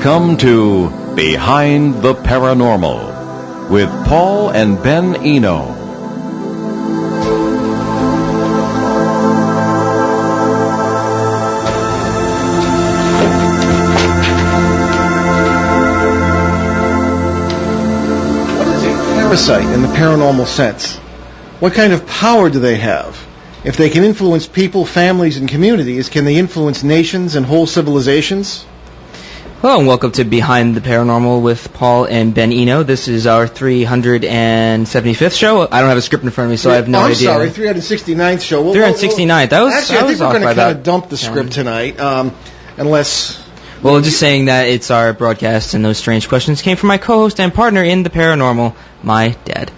Welcome to Behind the Paranormal with Paul and Ben Eno. What is a parasite in the paranormal sense? What kind of power do they have? If they can influence people, families, and communities, can they influence nations and whole civilizations? Hello and welcome to Behind the Paranormal with Paul and Ben Eno. This is our 375th show. I don't have a script in front of me, so I have no idea. I'm sorry, 369th show. 369th. Actually, I think we're going to kind of dump the script tonight, unless... Well, just saying that it's our broadcast, and those strange questions came from my co-host and partner in the paranormal, my dad.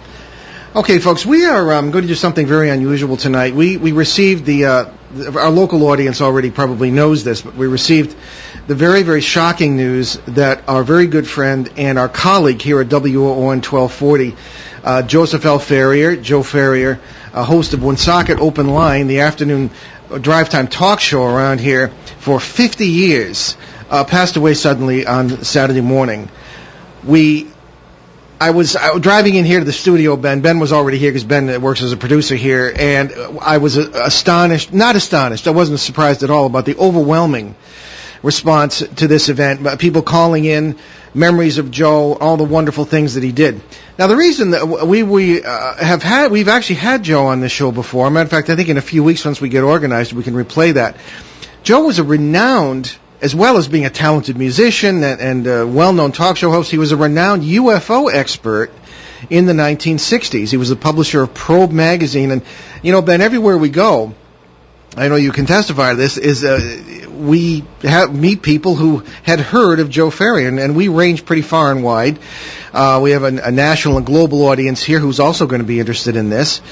Okay, folks, we are going to do something very unusual tonight. We received our local audience already probably knows this, but we received the very, very shocking news that our very good friend and our colleague here at WOON 1240, Joseph L. Ferrierre, Joe Ferrierre, host of Woonsocket Open Line, the afternoon drive time talk show around here for 50 years, passed away suddenly on Saturday morning. I was driving in here to the studio, Ben. Ben was already here because Ben works as a producer here, and I was not astonished, I wasn't surprised at all about the overwhelming response to this event. People calling in, memories of Joe, all the wonderful things that he did. Now, the reason that we've actually had Joe on this show before. Matter of fact, I think in a few weeks, once we get organized, we can replay that. Joe was a renowned, as well as being a talented musician and a well-known talk show host, he was a renowned UFO expert in the 1960s. He was the publisher of Probe magazine. And, you know, Ben, everywhere we go, I know you can testify to this, is we meet people who had heard of Joe Ferrierre, and we range pretty far and wide. We have a national and global audience here who's also going to be interested in this.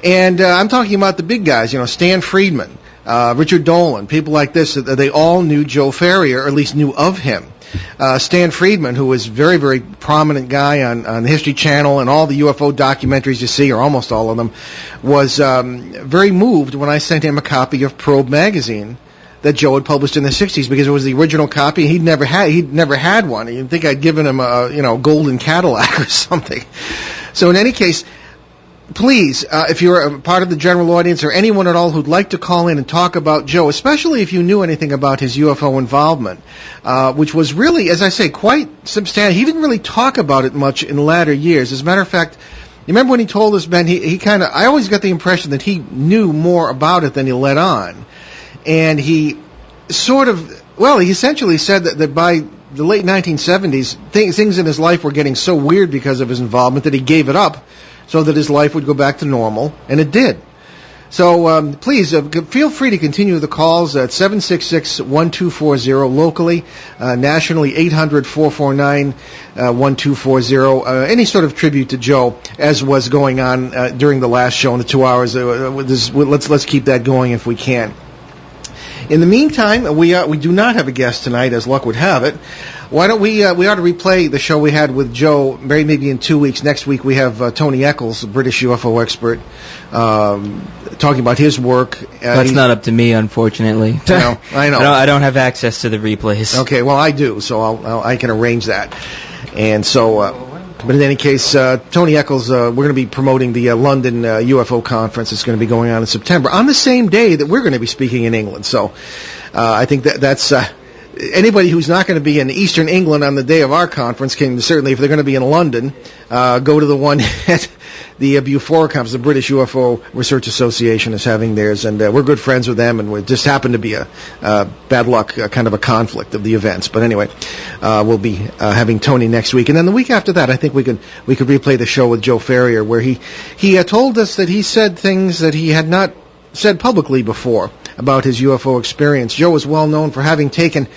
And I'm talking about the big guys, you know, Stan Friedman, Richard Dolan, people like this. They all knew Joe Ferrierre, or at least knew of him. Stan Friedman, who was a very, very prominent guy on the History Channel and all the UFO documentaries you see, or almost all of them, was very moved when I sent him a copy of Probe magazine that Joe had published in the 60s, because it was the original copy. He'd never had one. You'd think I'd given him a golden Cadillac or something. So in any case, please, if you're a part of the general audience or anyone at all who'd like to call in and talk about Joe, especially if you knew anything about his UFO involvement, which was really, as I say, quite substantial. He didn't really talk about it much in latter years. As a matter of fact, you remember when he told us, Ben, I always got the impression that he knew more about it than he let on. And he he essentially said that by the late 1970s, things in his life were getting so weird because of his involvement that he gave it up, so that his life would go back to normal, and it did. So please, feel free to continue the calls at 766-1240 locally, nationally 800-449-1240. Any sort of tribute to Joe, as was going on during the last show in the 2 hours. Let's keep that going if we can. In the meantime, we do not have a guest tonight, as luck would have it. Why don't we ought to replay the show we had with Joe, maybe in 2 weeks. Next week we have Tony Eccles, a British UFO expert, talking about his work. That's not up to me, unfortunately. I know. I don't have access to the replays. Okay, well, I do, so I can arrange that. And so... But in any case, Tony Eccles, we're going to be promoting the London UFO conference. It's going to be going on in September, on the same day that we're going to be speaking in England. So I think that's anybody who's not going to be in Eastern England on the day of our conference can certainly, if they're going to be in London, go to the one at the Bufora conference. The British UFO Research Association is having theirs, and we're good friends with them, and it just happened to be a bad luck, kind of a conflict of the events. But anyway, we'll be having Tony next week, and then the week after that, I think we could replay the show with Joe Ferrierre, where he told us that he said things that he had not said publicly before about his UFO experience. Joe is well known for having taken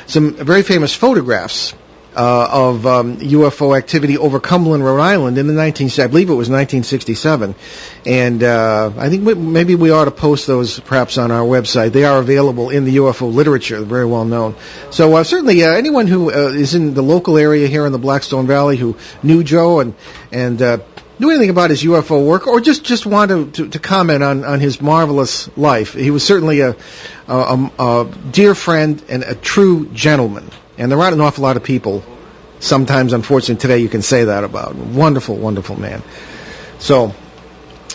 some very famous photographs of UFO activity over Cumberland, Rhode Island in I believe it was 1967. And I think maybe we ought to post those perhaps on our website. They are available in the UFO literature, very well known. So certainly anyone who is in the local area here in the Blackstone Valley who knew Joe and knew anything about his UFO work, or just want to comment on his marvelous life. He was certainly a dear friend and a true gentleman. And there aren't an awful lot of people. Sometimes, unfortunately, today you can say that about. Wonderful, wonderful man. So,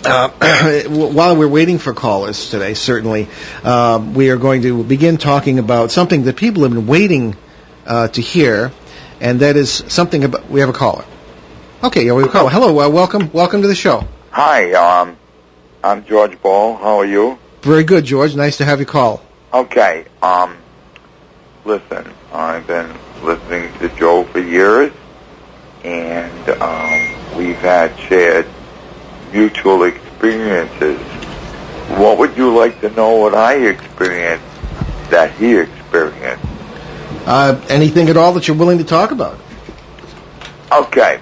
while we're waiting for callers today, certainly, we are going to begin talking about something that people have been waiting to hear, and that is something about... We have a caller. Okay, yeah, we have a caller. Hello, welcome to the show. Hi, I'm George Ball. How are you? Very good, George. Nice to have you call. Okay, listen, I've been listening to Joe for years, and we've had shared mutual experiences. What would you like to know what I experienced that he experienced? Anything at all that you're willing to talk about? Okay,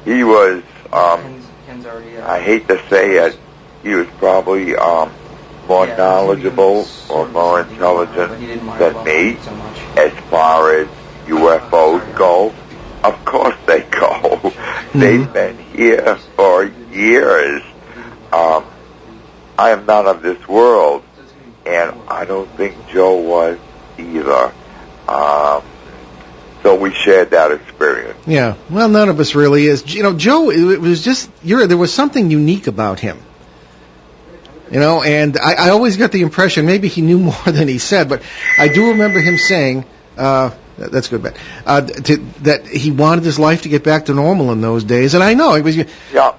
he was, I hate to say it, he was probably more knowledgeable or more intelligent than me as far as UFOs go. Of course they go. They've been here for years. I am not of this world, and I don't think Joe was either. So we shared that experience. Yeah, well, none of us really is. You know, Joe, it was just, there was something unique about him. You know, and I always got the impression, maybe he knew more than he said, but I do remember him saying, that's good, Ben, that he wanted his life to get back to normal in those days. And I know, it was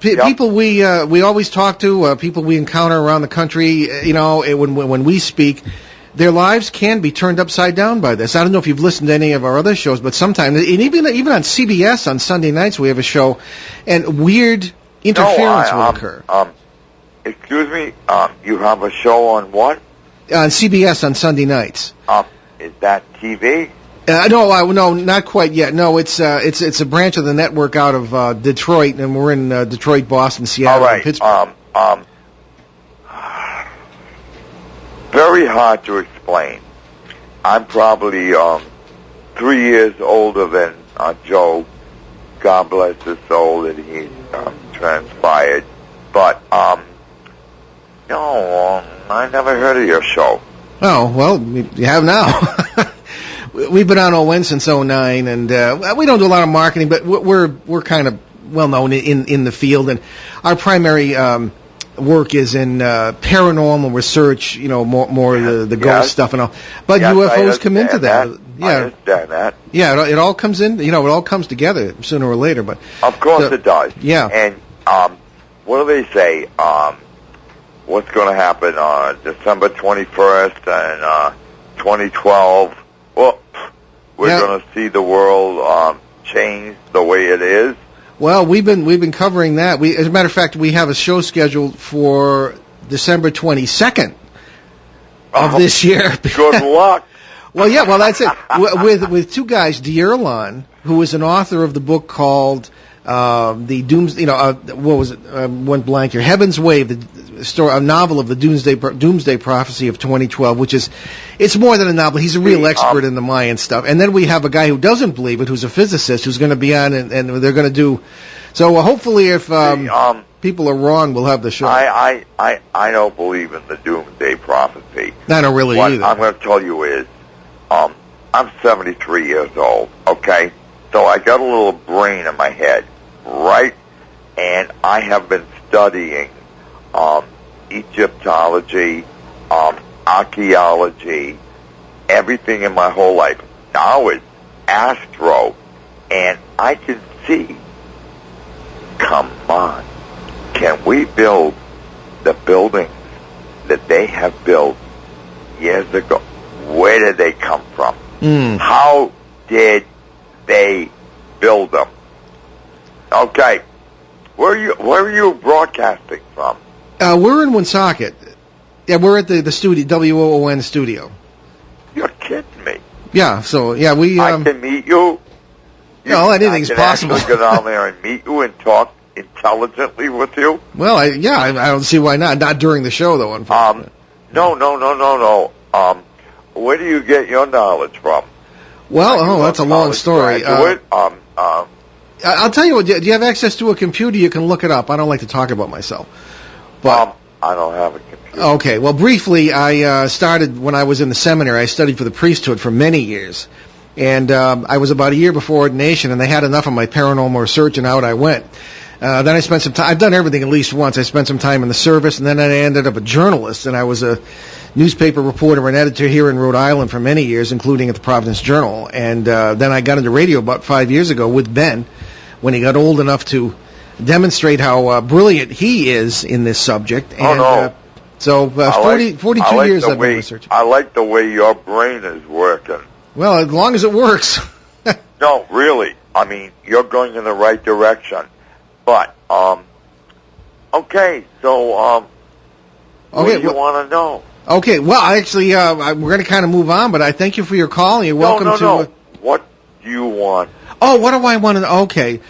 people we always talk to, people we encounter around the country, you know, when we speak, their lives can be turned upside down by this. I don't know if you've listened to any of our other shows, but sometimes, and even on CBS on Sunday nights, we have a show, and weird interference will occur. Excuse me, you have a show on what? On CBS on Sunday nights. Is that TV? No, not quite yet. No, it's a branch of the network out of Detroit, and we're in Detroit, Boston, Seattle, and Pittsburgh. Very hard to explain. I'm probably 3 years older than Joe. God bless his soul that he transpired. But no, I never heard of your show. Oh, well, you have now. We've been on ON since 2009, and we don't do a lot of marketing, but we're kind of well known in the field, and our primary work is in paranormal research. You know, more the ghost stuff and all. But UFOs come into that. Yeah, I understand that. Yeah, it all comes in. You know, it all comes together sooner or later. But of course it does. Yeah. And what do they say? What's going to happen on December 21st and 2012? Well, we're going to see the world change the way it is. Well, we've been covering that. As a matter of fact, we have a show scheduled for December 22nd of this year. Good luck. Well, yeah, that's it. With two guys, D'Erlon, who is an author of the book called the Dooms. You know, what was it? Went blank here. Heaven's Wave, the story, a novel of the Doomsday Prophecy of 2012, it's more than a novel. He's a real expert in the Mayan stuff. And then we have a guy who doesn't believe it, who's a physicist, who's going to be on, and they're going to do. So hopefully, if people are wrong, we'll have the show. I don't believe in the Doomsday Prophecy. I don't really either. What I'm going to tell you is, I'm 73 years old. Okay, so I got a little brain in my head, right? And I have been studying Egyptology, archaeology, everything in my whole life. Now it's astro, and I can see, come on, can we build the buildings that they have built years ago? Where did they come from? How did they build them? Okay, where are you broadcasting from? We're in Woonsocket. Yeah, we're at the studio, WOON studio. You're kidding me. Yeah, so, yeah, I can meet you? No, anything's possible. I can actually go down there and meet you and talk intelligently with you? Well, I don't see why not. Not during the show, though, unfortunately. No. Where do you get your knowledge from? Well, that's a long story. I'll tell you what, do you have access to a computer? You can look it up. I don't like to talk about myself. But I don't have a computer. you. Okay, well, briefly, I started when I was in the seminary. I studied for the priesthood for many years. And I was about a year before ordination, and they had enough of my paranormal research, and out I went. Then I spent some time. I've done everything at least once. I spent some time in the service, and then I ended up a journalist, and I was a newspaper reporter and editor here in Rhode Island for many years, including at the Providence Journal. And then I got into radio about 5 years ago with Ben, when he got old enough to demonstrate how brilliant he is in this subject. And, so 42 years I've been researching. I like the way your brain is working. Well, as long as it works. No, really. I mean, you're going in the right direction. But, okay, so, what do you want to know? Okay, well, actually, we're going to kind of move on, but I thank you for your call. You're welcome to... No. What do you want? Oh, what do I want to know? Okay.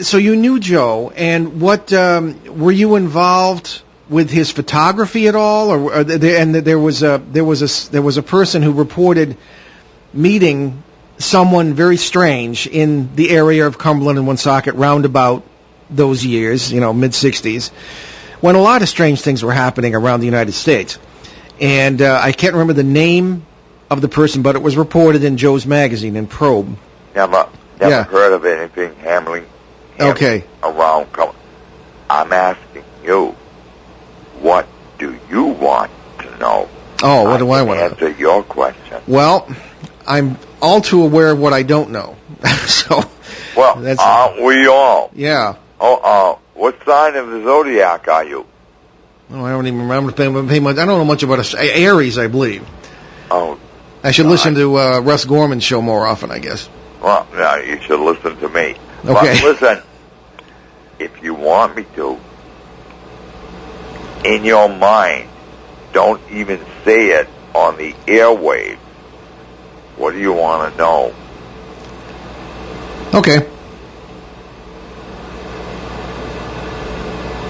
So you knew Joe, and what, were you involved with his photography at all? Or there was a person who reported meeting someone very strange in the area of Cumberland and Woonsocket roundabout those years, mid-'60s, when a lot of strange things were happening around the United States. And I can't remember the name of the person, but it was reported in Joe's magazine, in Probe. Never heard of anything handling around Cumberland. I'm asking you, what do you want to know? Oh, what do I want to know? Answer your question. Well, I'm all too aware of what I don't know. Aren't we all? Yeah. What sign of the zodiac are you? Oh, I don't even remember. I don't know much about Aries, I believe. Oh. I should listen to Russ Gorman's show more often, I guess. Well, no, you should listen to me. Okay. But listen, if you want me to, in your mind, don't even say it on the airwaves. What do you want to know? Okay.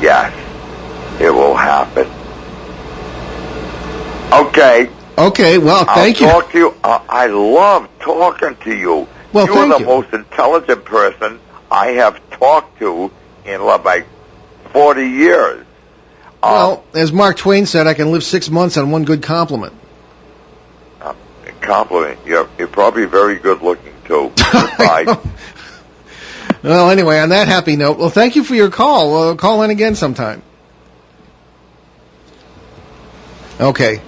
Yes, it will happen. Okay. Okay, well, thank you. I'll talk to you. I love talking to you. Well, You're the most intelligent person I have talked to in like 40 years. Well, as Mark Twain said, I can live 6 months on one good compliment. Compliment. You're probably very good looking, too. Bye. Well, anyway, on that happy note, well, thank you for your call. Call in again sometime. Okay.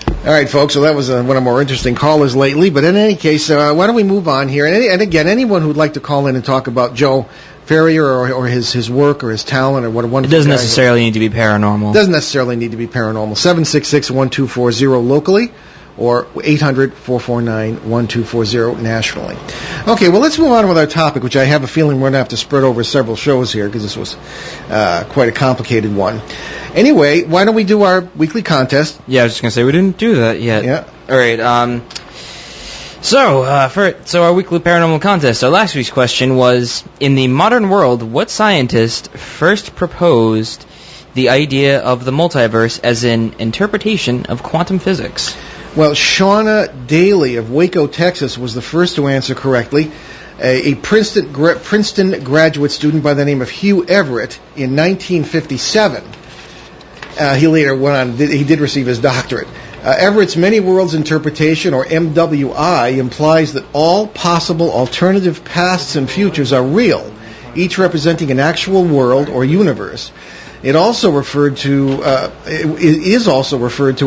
All right, folks, so that was one of our more interesting callers lately. But in any case, why don't we move on here? And again, anyone who'd like to call in and talk about Joe Ferrierre or his work or his talent or what a wonderful It doesn't necessarily need to be paranormal. It doesn't necessarily need to be paranormal. 766-1240 locally or 800-449-1240 nationally. Okay, well, let's move on with our topic, which I have a feeling we're going to have to spread over several shows here because this was quite a complicated one. Anyway, why don't we do our weekly contest? Yeah, I was just going to say, we didn't do that yet. Yeah. All right, So our weekly paranormal contest, our last week's question was, in the modern world, what scientist first proposed the idea of the multiverse as an interpretation of quantum physics? Well, Shauna Daly of Waco, Texas, was the first to answer correctly. A Princeton graduate student by the name of Hugh Everett in 1957. He later went on, he did receive his doctorate. Everett's Many Worlds Interpretation, or MWI, implies that all possible alternative pasts and futures are real, each representing an actual world or universe. It is also referred to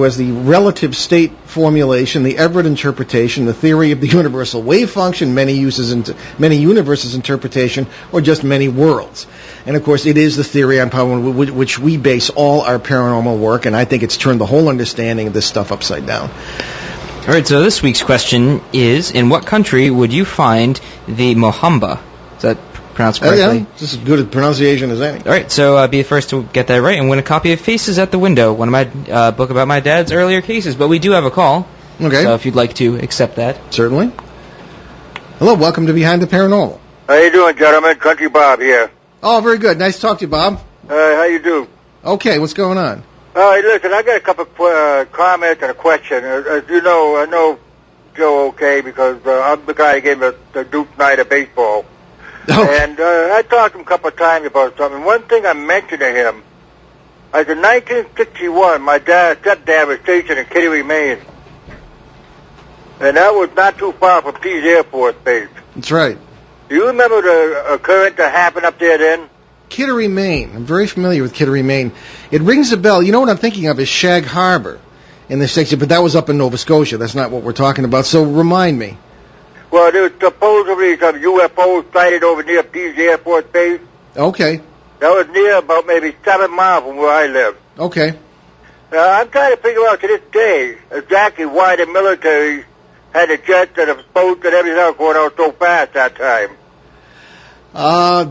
as the relative state formulation, the Everett interpretation, the theory of the universal wave function, many universes interpretation, or just many worlds. And of course, it is the theory on which we base all our paranormal work, and I think it's turned the whole understanding of this stuff upside down. All right, so this week's question is, in what country would you find the Mohamba? Is that pronounced correctly? Yeah, it's as good a pronunciation as any. All right, so be the first to get that right and win a copy of Faces at the Window, one of my book about my dad's earlier cases. But we do have a call. Okay. So if you'd like to accept that. Certainly. Hello, welcome to Behind the Paranormal. How you doing, gentlemen? Country Bob here. Oh, very good. Nice to talk to you, Bob. How you do? Okay, what's going on? Listen, I got a couple of comments and a question. As you know, I know Joe okay because I'm the guy who gave him the Duke night of baseball. Oh. And I talked to him a couple of times about something. One thing I mentioned to him As in 1961, my stepdad was stationed in Kittery, Maine. And that was not too far from Pease Air Force Base. That's right. Do you remember the occurrence that happened up there then? Kittery, Maine. I'm very familiar with Kittery, Maine. It rings a bell. You know what I'm thinking of is Shag Harbor in this section, but that was up in Nova Scotia. That's not what we're talking about. So remind me. Well, there was supposedly some UFOs sighted over near Pease Air Force Base. Okay. That was near about maybe 7 miles from where I live. Okay. I'm trying to figure out to this day exactly why the military had the jets and the boats and everything else going out so fast that time.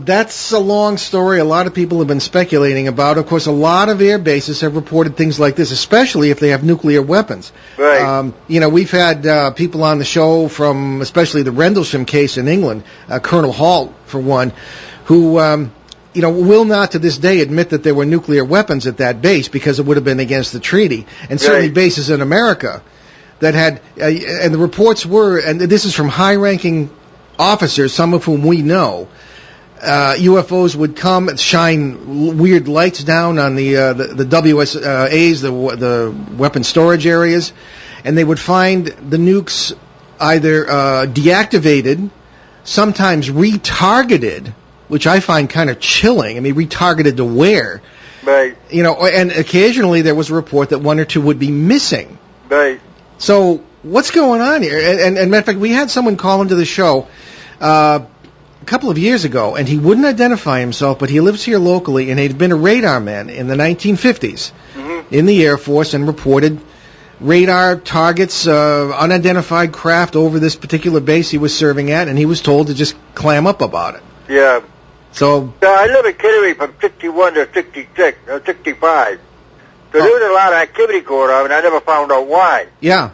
That's a long story. A lot of people have been speculating about. Of course, a lot of air bases have reported things like this, especially if they have nuclear weapons. Right. We've had people on the show from, especially the Rendlesham case in England, Colonel Hall, for one, who, will not to this day admit that there were nuclear weapons at that base because it would have been against the treaty. And certainly bases in America that had, and the reports were, and this is from high-ranking officers, some of whom we know, UFOs would come, shine weird lights down on the WSAs, the weapon storage areas, and they would find the nukes either deactivated, sometimes retargeted, which I find kind of chilling. I mean, retargeted to where? Right. And occasionally there was a report that one or two would be missing. Right. So what's going on here? And matter of fact, we had someone call into the show a couple of years ago, and he wouldn't identify himself, but he lives here locally, and he'd been a radar man in the 1950s in the Air Force and reported radar targets, unidentified craft over this particular base he was serving at, and he was told to just clam up about it. Yeah. So I live in Kittery from 61 to 66, 65. So there was a lot of activity going on, and I never found out why. Yeah.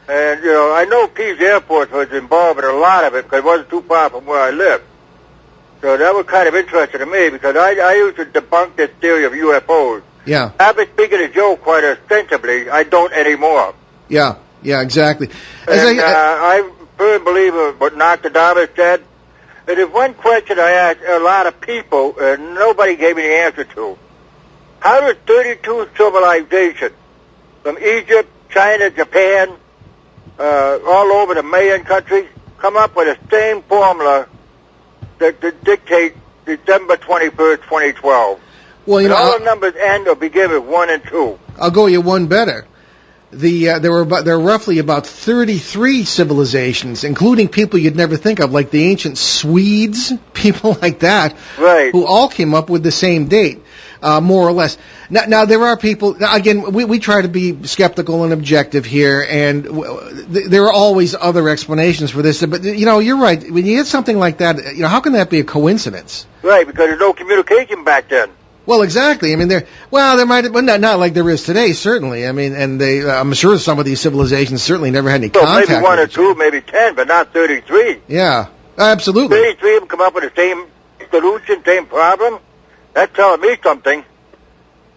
And, I know Pease Air Force was involved in a lot of it because it wasn't too far from where I lived. So that was kind of interesting to me because I used to debunk this theory of UFOs. Yeah. I've been speaking to Joe quite extensively. I don't anymore. Yeah, exactly. I firmly believe what Nostradamus said. And there's one question I asked a lot of people, and nobody gave me the answer to. How does 32 civilizations, from Egypt, China, Japan, all over the Mayan countries, come up with the same formula that dictate December 21st, 2012? Well, all the numbers end or begin with 1 and 2. I'll go you one better. There are roughly about 33 civilizations, including people you'd never think of, like the ancient Swedes, people like that, right, who all came up with the same date, more or less. Now there are people. Again, we try to be skeptical and objective here, and there are always other explanations for this. But you're right. When you get something like that, how can that be a coincidence? Right, because there's no communication back then. Well, exactly. I mean, there might have, not like there is today, certainly. I mean, and I'm sure some of these civilizations certainly never had any contact. Maybe 1 or 2, maybe 10, but not 33. Yeah, absolutely. 33 of them come up with the same solution, same problem. That's telling me something.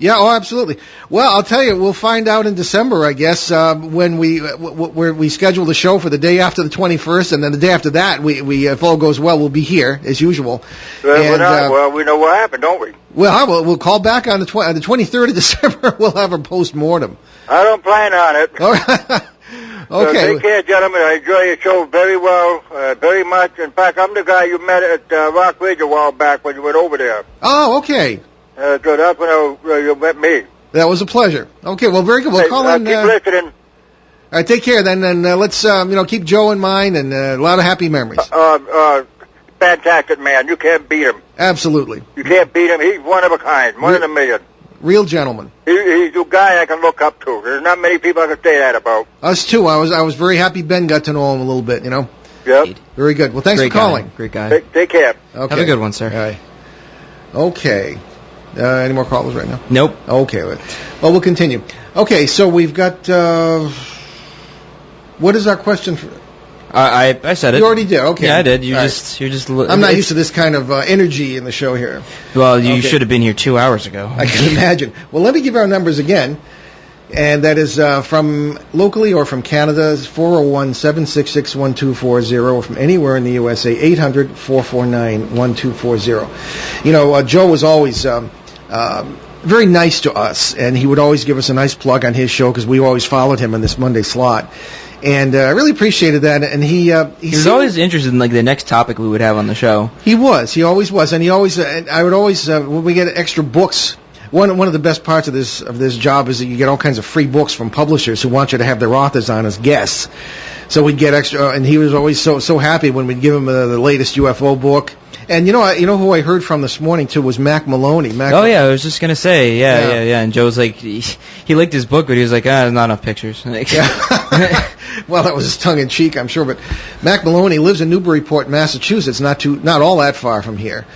Yeah, absolutely. Well, I'll tell you, we'll find out in December, I guess, when we schedule the show for the day after the 21st, and then the day after that, we if all goes well, we'll be here as usual. Well, we know what happened, don't we? Well, we'll call back on the 23rd of December. We'll have a post-mortem. I don't plan on it. All right. Okay. So take care, gentlemen. I enjoy your show very well, very much. In fact, I'm the guy you met at Rock Ridge a while back when you went over there. Oh, okay. So that's when you met me. That was a pleasure. Okay, well, very good. We'll call in. Keep listening. All right, take care then, and let's keep Joe in mind, and a lot of happy memories. Fantastic man. You can't beat him. Absolutely. You can't beat him. He's one of a kind, one in a million. Real gentleman. He's a guy I can look up to. There's not many people I can say that about. Us too. I was very happy Ben got to know him a little bit. Yep. Very good. Well, thanks for calling. Great guy. Take care. Okay. Have a good one, sir. All right. Okay. Any more callers right now? Nope. Okay. Well, we'll continue. Okay, so we've got. What is our question for? I said it. You already did. Okay. Yeah, I did. You're All just. I'm not used to this kind of energy in the show here. Well, you should have been here 2 hours ago. I can imagine. Well, let me give our numbers again. And that is from locally or from Canada, 401-766-1240, or from anywhere in the USA, 800-449-1240. Joe was always very nice to us, and he would always give us a nice plug on his show because we always followed him on this Monday slot. And I really appreciated that. And he was always interested in like the next topic we would have on the show. He always was, and he always. I would always when we get extra books. One of the best parts of this job is that you get all kinds of free books from publishers who want you to have their authors on as guests. So we'd get extra, and he was always so happy when we'd give him the latest UFO book. And you know who I heard from this morning too was Mac Maloney. I was just gonna say, yeah. And Joe was like, he liked his book, but he was like, there's not enough pictures. Well, that was his tongue in cheek, I'm sure. But Mac Maloney lives in Newburyport, Massachusetts, not all that far from here.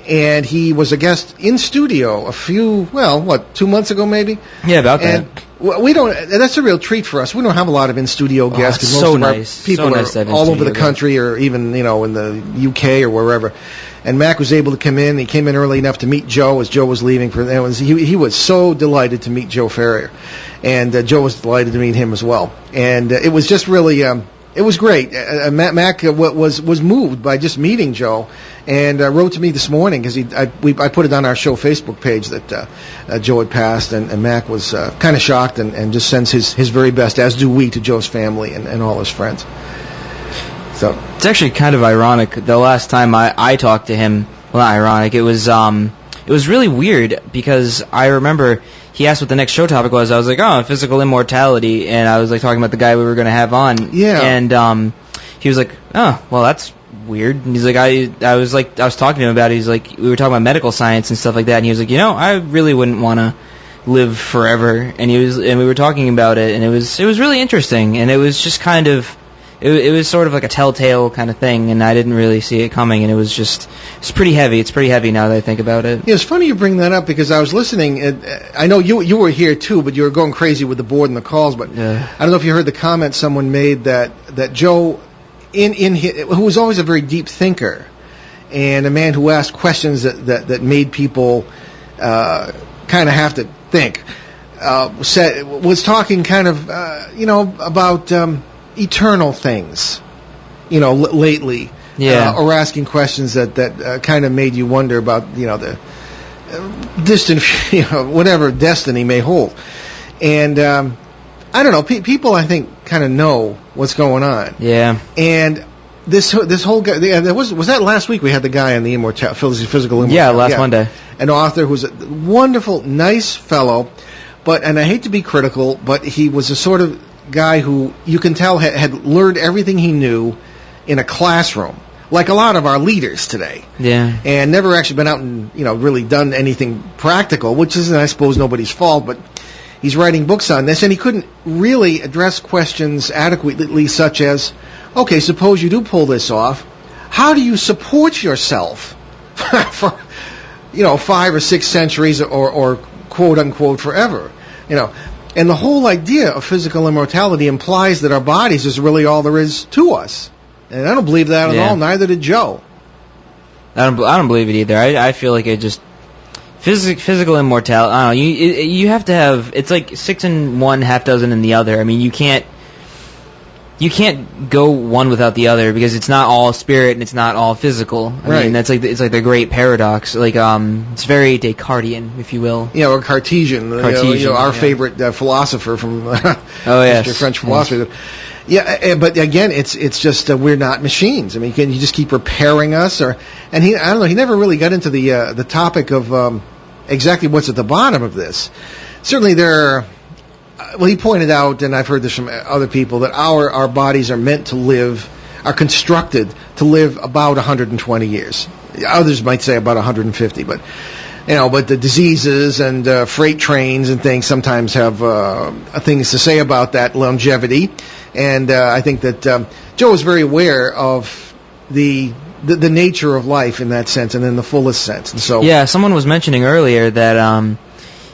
And he was a guest in studio 2 months ago, maybe. Yeah, about that. And we don't. That's a real treat for us. We don't have a lot of in studio guests because most of our people are all over the country, or even in the UK or wherever. And Mac was able to come in. He came in early enough to meet Joe as Joe was leaving. He was so delighted to meet Joe Ferrierre, and Joe was delighted to meet him as well. And it was just really. It was great. Mac was moved by just meeting Joe, and wrote to me this morning because I put it on our show Facebook page that Joe had passed, and Mac was kind of shocked and just sends his very best, as do we, to Joe's family and all his friends. So it's actually kind of ironic. The last time I talked to him, well, not ironic. It was really weird because I remember. He asked what the next show topic was. I was like, physical immortality, and I was like talking about the guy we were going to have on. Yeah. And he was like, well, that's weird. And he's like, I was talking to him about it. He's like, we were talking about medical science and stuff like that. And he was like, I really wouldn't want to live forever. And we were talking about it, and it was really interesting. And it was just kind of. It was sort of like a telltale kind of thing, and I didn't really see it coming, and it's pretty heavy. It's pretty heavy now that I think about it. Yeah, it's funny you bring that up because I was listening. I know you were here too, but you were going crazy with the board and the calls. But I don't know if you heard the comment someone made that Joe, who was always a very deep thinker, and a man who asked questions that made people kind of have to think, was talking kind of about. Eternal things, lately, or asking questions that kind of made you wonder about, the distant, whatever destiny may hold. And I don't know, people I think kind of know what's going on. Yeah. And this whole guy, was that last week we had the guy on the physical immortality? Yeah, last Monday. An author who's a wonderful, nice fellow, and I hate to be critical, but he was a sort of guy who you can tell had learned everything he knew in a classroom, like a lot of our leaders today. Yeah. And never actually been out and really done anything practical, which isn't, I suppose, nobody's fault. But he's writing books on this, and he couldn't really address questions adequately, such as, okay, suppose you do pull this off, how do you support yourself for 5 or 6 centuries or quote unquote forever? And the whole idea of physical immortality implies that our bodies is really all there is to us. And I don't believe that at all. Neither did Joe. I don't believe it either. I feel like it just physical immortality. I don't know. You have to have. It's like 6 in one, half dozen in the other. I mean, you can't go one without the other because it's not all spirit and it's not all physical. I mean, that's like it's like the great paradox. Like it's very Descartesian, if you will. Yeah, or Cartesian. Our favorite philosopher from French philosophy. Yeah, but again, it's just we're not machines. I mean, you just keep repairing us, I don't know. He never really got into the topic of exactly what's at the bottom of this. Certainly, there are. Well, he pointed out, and I've heard this from other people, that our bodies are meant to live, are constructed to live about 120 years. Others might say about 150, but the diseases and freight trains and things sometimes have things to say about that longevity. And I think that Joe is very aware of the nature of life in that sense and in the fullest sense. And so, yeah, someone was mentioning earlier that.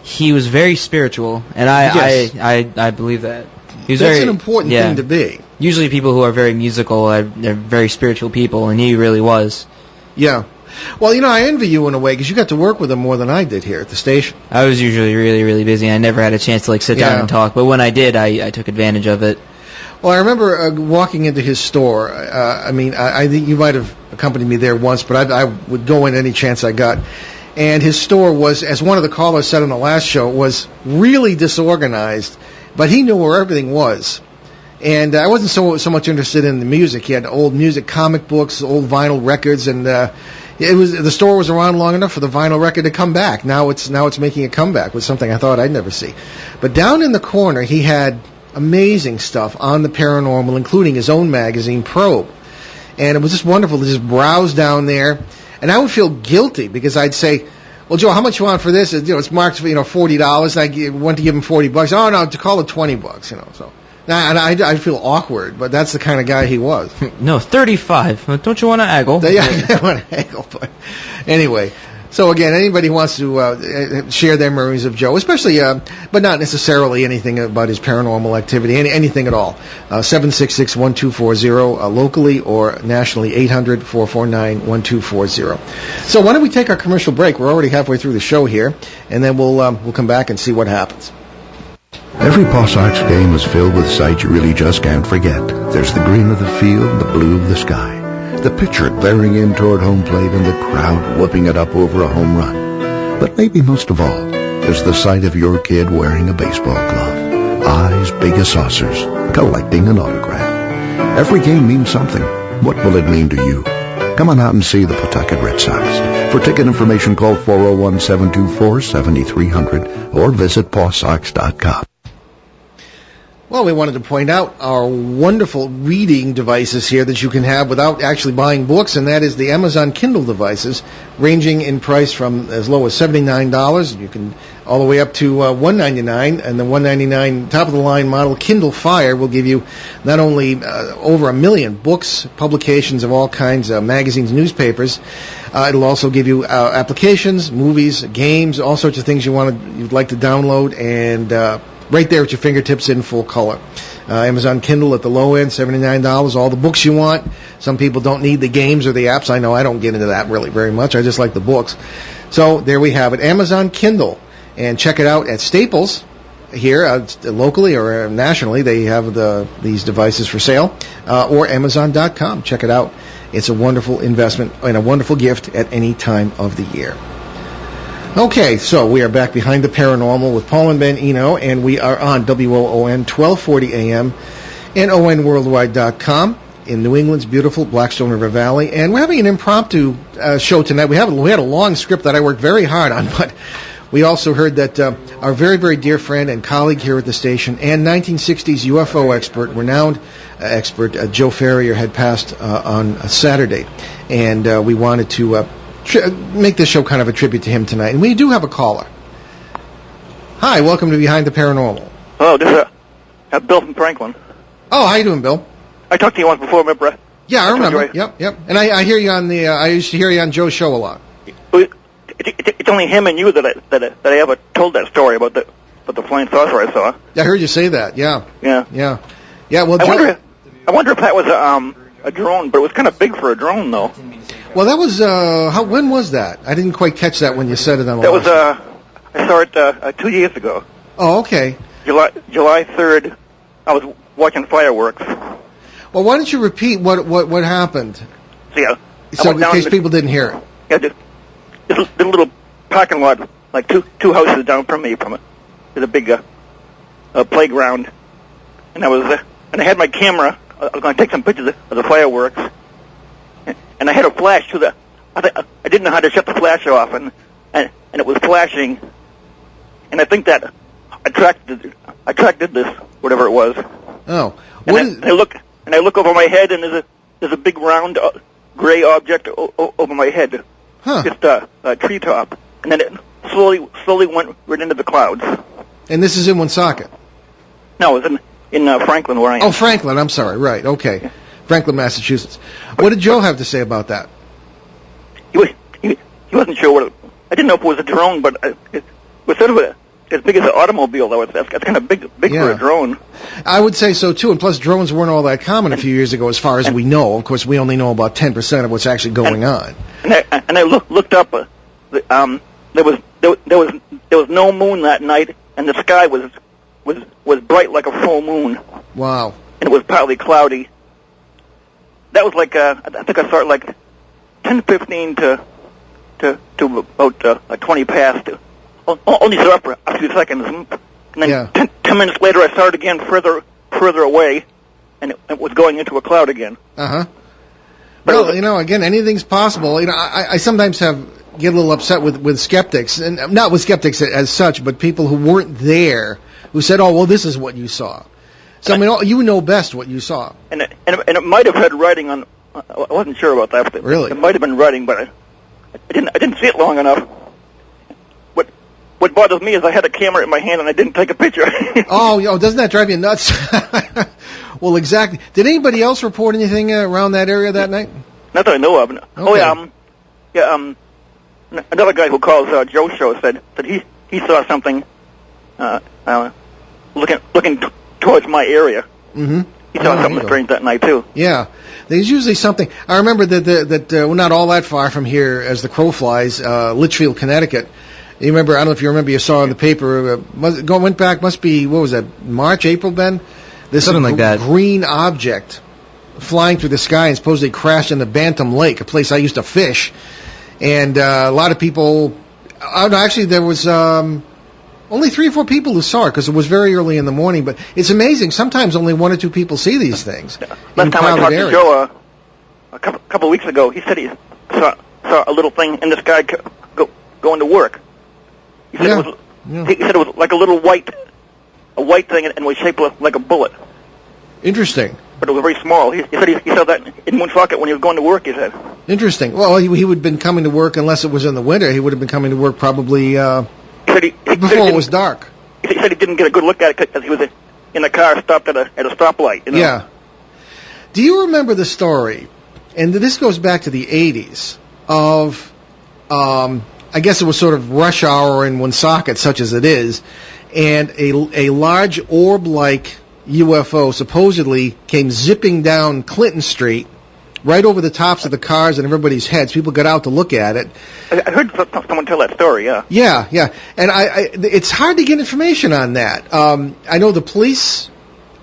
He was very spiritual, and I believe that. That's an important thing to be. Usually people who are very musical they're very spiritual people, and he really was. Yeah. Well, I envy you in a way, because you got to work with him more than I did here at the station. I was usually really, really busy, and I never had a chance to sit down and talk, but when I did, I took advantage of it. Well, I remember walking into his store. I think you might have accompanied me there once, but I would go in any chance I got. And his store was, as one of the callers said on the last show, was really disorganized, but he knew where everything was. And I wasn't so much interested in the music. He had old music, comic books, old vinyl records, and the store was around long enough for the vinyl record to come back. Now it's making a comeback with something I thought I'd never see. But down in the corner, he had amazing stuff on the paranormal, including his own magazine, Probe. And it was just wonderful to just browse down there. And I would feel guilty because I'd say, well, Joe, how much you want for this? It's marked for, $40. And I went to give him $40. Oh, no, to call it $20, so. And I feel awkward, but that's the kind of guy he was. No, 35. Don't you want to haggle? Yeah, I want to haggle. But anyway, so again, anybody who wants to share their memories of Joe, especially, but not necessarily anything about his paranormal activity, anything at all, 766-1240, locally or nationally, 800-449-1240. So why don't we take our commercial break? We're already halfway through the show here, and then we'll come back and see what happens. Every Paw Sox game is filled with sights you really just can't forget. There's the green of the field, the blue of the sky, the pitcher glaring in toward home plate, and the crowd whooping it up over a home run. But maybe most of all, there's the sight of your kid wearing a baseball glove, eyes big as saucers, collecting an autograph. Every game means something. What will it mean to you? Come on out and see the Pawtucket Red Sox. For ticket information, call 401-724-7300 or visit pawsox.com. Well, we wanted to point out our wonderful reading devices here that you can have without actually buying books, and that is the Amazon Kindle devices, ranging in price from as low as $79, you can all the way up to $199, and the $199 top-of-the-line model Kindle Fire will give you not only over 1 million books, publications of all kinds, magazines, newspapers. It'll also give you applications, movies, games, all sorts of things you'd like to download, and right there at your fingertips in full color. Amazon Kindle at the low end, $79, all the books you want. Some people don't need the games or the apps. I know I don't get into that really very much. I just like the books. So there we have it, Amazon Kindle. And check it out at Staples here, locally or nationally. They have these devices for sale, or Amazon.com. Check it out. It's a wonderful investment and a wonderful gift at any time of the year. Okay, so we are back behind the paranormal with Paul and Ben Eno, and we are on WOON 1240 AM and ONWorldwide.com in New England's beautiful Blackstone River Valley. And we're having an impromptu show tonight. We had a long script that I worked very hard on, but we also heard that our very, very dear friend and colleague here at the station and 1960s UFO expert, renowned expert, Joe Ferrierre, had passed on a Saturday. And we wanted to make this show kind of a tribute to him tonight. And we do have a caller. Hi, welcome to Behind the Paranormal. Hello, this is Bill from Franklin. Oh, how you doing, Bill? I talked to you once before, remember? Yeah, I remember. Yep. And I hear you on I used to hear you on Joe's show a lot. It's only him and you that I ever told that story about the flying saucer I saw. I heard you say that. Yeah. Yeah. Well, I wonder if that was a drone, but it was kind of big for a drone, though. Well, that was when was that? I didn't quite catch that when you said it on the That was I saw it 2 years ago. Oh, okay. July 3rd. I was watching fireworks. Well, why don't you repeat what happened? Yeah. So in case people didn't hear it. Yeah, this little parking lot, like two houses down from me, there's a big playground, and I had my camera. I was going to take some pictures of the fireworks, and I had a flash to the. I didn't know how to shut the flash off, and it was flashing, and I think that attracted this whatever it was. Oh, and I look over my head, and there's a big round gray object over my head. Huh. Just a treetop, and then it slowly went right into the clouds. And this is in Woonsocket? No, it was in Franklin, where I am. Oh, Franklin, I'm sorry. Right, okay. Yeah. Franklin, Massachusetts. What did Joe have to say about that? He wasn't sure I didn't know if it was a drone, but it was sort of as big as an automobile, though. That's kind of big for a drone. I would say so, too, and plus drones weren't all that common a few years ago, as far as we know. Of course, we only know about 10% of what's actually going on. And I looked up. There was no moon that night, and the sky was bright like a full moon. Wow! And it was partly cloudy. That was like I think I saw it like 10:15 to to about 20 past. Only saw it for a few seconds, and then 10 minutes later I saw it again further away, and it was going into a cloud again. Uh-huh. Well, again, anything's possible. I sometimes get a little upset with skeptics, and not with skeptics as such, but people who weren't there, who said, "Oh, well, this is what you saw." So, you know best what you saw. And it might have had writing on. I wasn't sure about that. But really? It might have been writing, but I didn't see it long enough. What bothers me is I had a camera in my hand and I didn't take a picture. Oh, doesn't that drive you nuts? Well, exactly. Did anybody else report anything around that area that night? Not that I know of. Okay. Oh yeah, another guy who calls Joe's show said he saw something looking towards my area. Mm-hmm. He saw something strange that night too. Yeah, there's usually something. I remember that we're not all that far from here as the crow flies, Litchfield, Connecticut. You remember? I don't know if you remember. You saw in the paper. Went back. Must be, what was that? March, April, Ben? This something like that. Green object flying through the sky and supposedly crashed into Bantam Lake, a place I used to fish. And a lot of people. No, actually, there was only 3 or 4 people who saw it because it was very early in the morning. But it's amazing. Sometimes only 1 or 2 people see these things. Last time I talked to Joe a couple of weeks ago, he said he saw a little thing in the sky going to work. He said, he said it was like a little white thing and was shaped like a bullet. Interesting. But it was very small. He said he saw that in Woonsocket when he was going to work, he said. Interesting. Well, he would have been coming to work unless it was in the winter. He would have been coming to work probably before it was dark. He said he didn't get a good look at it because he was in a car stopped at a stoplight. You know? Yeah. Do you remember the story, and this goes back to the 80s, of... I guess it was sort of rush hour in Woonsocket, such as it is, and a large orb-like UFO supposedly came zipping down Clinton Street, right over the tops of the cars and everybody's heads. People got out to look at it. I heard someone tell that story, yeah. Yeah. And it's hard to get information on that. I know the police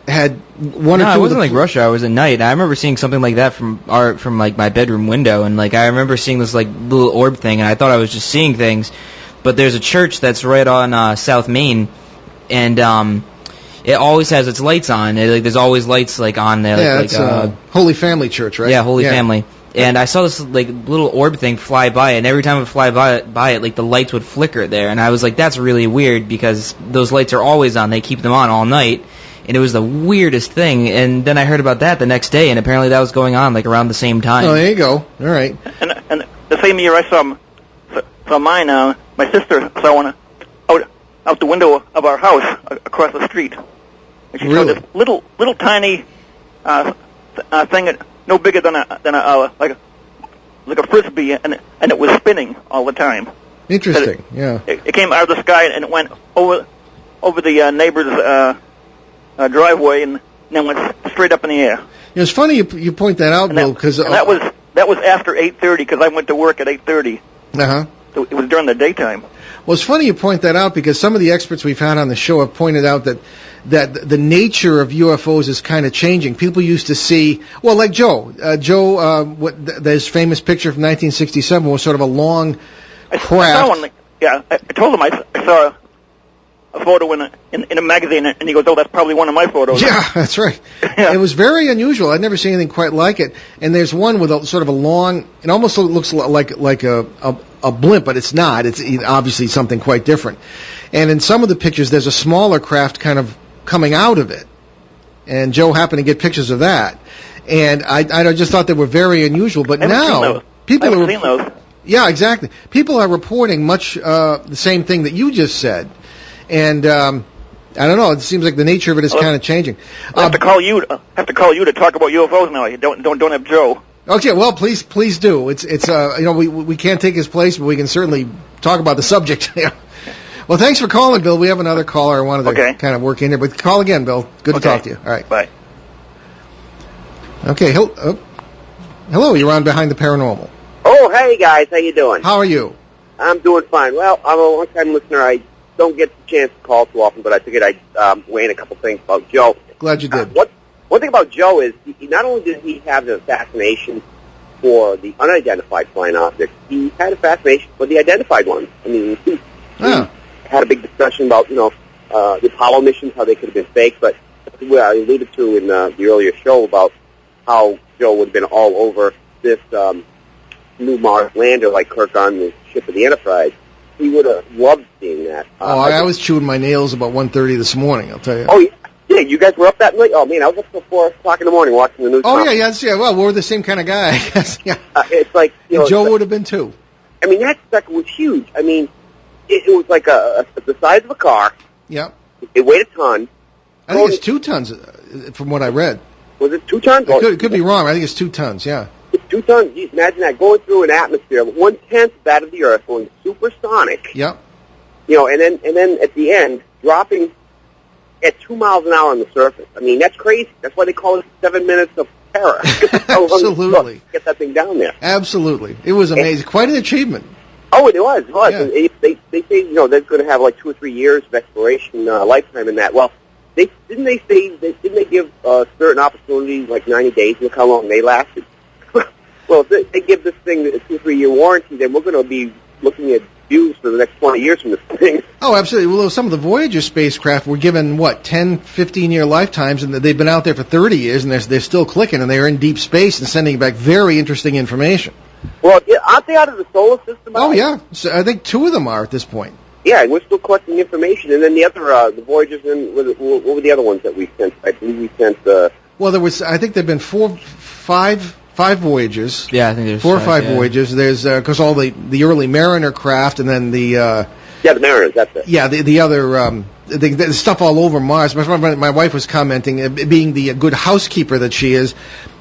had one or two. No, it wasn't like rush hour. It was at night. I remember seeing something like that from like my bedroom window, and like I remember seeing this like little orb thing, and I thought I was just seeing things. But there's a church that's right on South Main, and it always has its lights on. There's always lights like on there. Yeah, it's Holy Family Church, right? Yeah, Holy Family. And I saw this like little orb thing fly by, and every time it would fly by it, like the lights would flicker there, and I was like, that's really weird because those lights are always on. They keep them on all night. And it was the weirdest thing. And then I heard about that the next day, and apparently that was going on like around the same time. Oh, there you go. All right. And the same year I saw mine, my sister saw one out the window of our house across the street. And she saw this little tiny thing, no bigger than a frisbee, and it was spinning all the time. Interesting. Yeah. It came out of the sky and it went over the neighbor's driveway and then went straight up in the air. It's funny you point that out, Bill, because that was after 8:30 because I went to work at 8:30. Uh-huh. So it was during the daytime. Well, it's funny you point that out because some of the experts we've had on the show have pointed out that the nature of UFOs is kind of changing. People used to see, well, like Joe. His famous picture from 1967 was sort of a long craft. I saw one. Yeah, I told him I saw a photo in a magazine, and he goes, "Oh, that's probably one of my photos." Yeah, that's right. Yeah. It was very unusual. I'd never seen anything quite like it. And there's one with sort of a long. It almost looks like a blimp, but it's not. It's obviously something quite different. And in some of the pictures, there's a smaller craft kind of coming out of it. And Joe happened to get pictures of that. And I just thought they were very unusual. But now people are seen those. Yeah, exactly. People are reporting much the same thing that you just said. And I don't know. It seems like the nature of it is kind of changing. I have to call you to talk about UFOs now. You don't have Joe. Okay, well, please do. It's we can't take his place, but we can certainly talk about the subject. Well, thanks for calling, Bill. We have another caller I wanted to kind of work in here, but call again, Bill. Good to talk to you. All right, bye. Okay, hello. You're on Behind the Paranormal. Oh, hey guys, how you doing? How are you? I'm doing fine. Well, I'm a long-time listener. I don't get the chance to call too often, but I figured I'd weigh in a couple things about Joe. Glad you did. One thing about Joe is, not only did he have the assassination for the unidentified flying objects. He had a fascination for the identified ones. I mean, he had a big discussion about, the Apollo missions, how they could have been fake, but I alluded to in the earlier show about how Joe would have been all over this new Mars lander like Kirk on the ship of the Enterprise. He would have loved seeing that. I was chewing my nails about 1:30 this morning, I'll tell you. Oh, yeah, you guys were up that night? Oh, man, I was up till 4 o'clock in the morning watching the news. Oh, yeah, well, we're the same kind of guy, I guess. Yeah. It's like, Joe would have been too. I mean, that sucker was huge. I mean, it was like the size of a car. Yeah. It weighed a ton. I think it's 2 tons, from what I read. Was it 2 tons? It could be wrong. I think it's 2 tons, yeah. It's 2 tons. Geez, imagine that, going through an atmosphere 1/10 that of the Earth, going supersonic. Yeah. And then at the end, dropping at 2 miles an hour on the surface. I mean, that's crazy. That's why they call it 7 minutes of terror. Absolutely. Get that thing down there. Absolutely. It was amazing. Quite an achievement. Oh, it was. Yeah. And they say, they're going to have like 2 or 3 years of exploration lifetime in that. Well, didn't they give certain opportunities, like 90 days, look how long they lasted? Well, if they give this thing a 2 or 3 year warranty, then we're going to be looking at views for the next 20 years from this thing. Oh, absolutely. Well, some of the Voyager spacecraft were given, 10, 15-year lifetimes, and they've been out there for 30 years, and they're still clicking, and they're in deep space and sending back very interesting information. Well, aren't they out of the solar system? Oh, yeah. So I think 2 of them are at this point. Yeah, and we're still collecting information. And then the other, the Voyagers, and what were the other ones that we sent? I believe we sent... Well, I think there have been 5 Voyagers. Yeah, I think there's 4 or 5 Voyagers. There's, because all the early Mariner craft, and then the... the Mariners, that's it. Yeah, the other... the stuff all over Mars. My wife was commenting, being the good housekeeper that she is,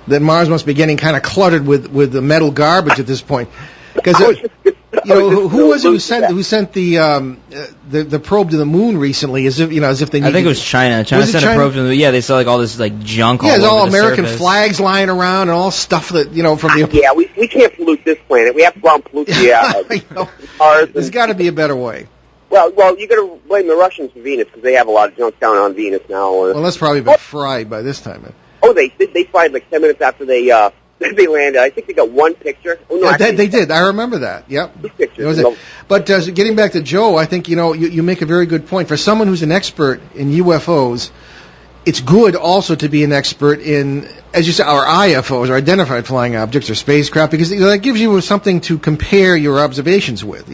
that Mars must be getting kind of cluttered with the metal garbage at this point. Because who was it who sent the probe to the moon recently? As if they. I think it was China. China sent a probe to the moon. Yeah, they saw all this junk. Yeah, all there's over all the American surface. flags lying around and all stuff that from the. Yeah, we can't pollute this planet. We have to go out and pollute the Mars. There's got to be a better way. Well, you got to blame the Russians for Venus because they have a lot of junk down on Venus now. Well, that's probably been fried by this time. Oh, they fried like 10 minutes after they landed. I think they got 1 picture. Oh, no, actually, they did. I remember that. Yep. 2 pictures. But getting back to Joe, I think you make a very good point. For someone who's an expert in UFOs, it's good also to be an expert in, as you said, our IFOs, or identified flying objects, or spacecraft, because that gives you something to compare your observations with.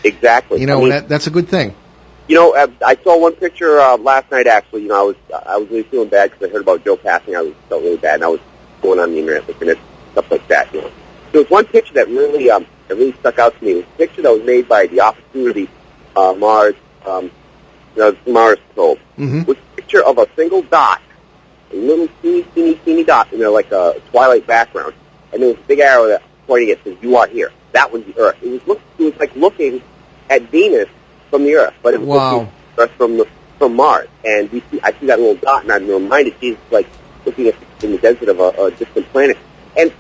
Exactly. That's a good thing. I saw 1 picture last night. Actually, I was really feeling bad because I heard about Joe passing. I felt really bad, and I was going on the internet looking at stuff like that. There was 1 picture that really stuck out to me. It was a picture that was made by the Opportunity Mars Mars probe. Mm-hmm. It was a picture of a single dot, a little teeny dot in like a twilight background, and there was a big arrow that pointing at says, "You are here." That was the Earth. It was like looking at Venus from the Earth, but it was looking at Earth from Mars. And I see that little dot, and I'm reminded she's like looking at in the desert of a distant planet. And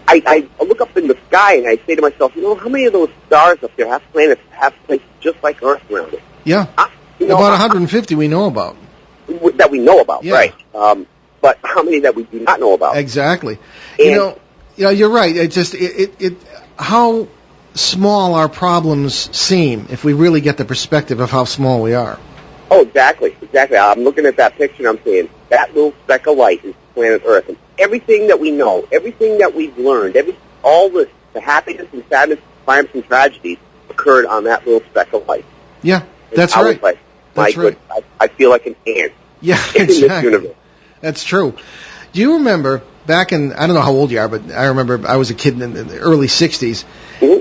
I look up in the sky and I say to myself, how many of those stars up there have planets have places just like Earth around it? Yeah, about 150 we know about. That we know about, yeah. Right? But how many that we do not know about? Exactly. And, you're right. It's just how small our problems seem if we really get the perspective of how small we are. Oh, exactly. I'm looking at that picture and I'm saying, that little speck of light is planet Earth. And everything that we know, everything that we've learned, all the happiness and sadness, triumphs and tragedies occurred on that little speck of light. Yeah, that's right. Like, my goodness, I feel like an ant. Yeah, in exactly. This universe. That's true. Do you remember back in, I don't know how old you are, but I remember I was a kid in the early 60s,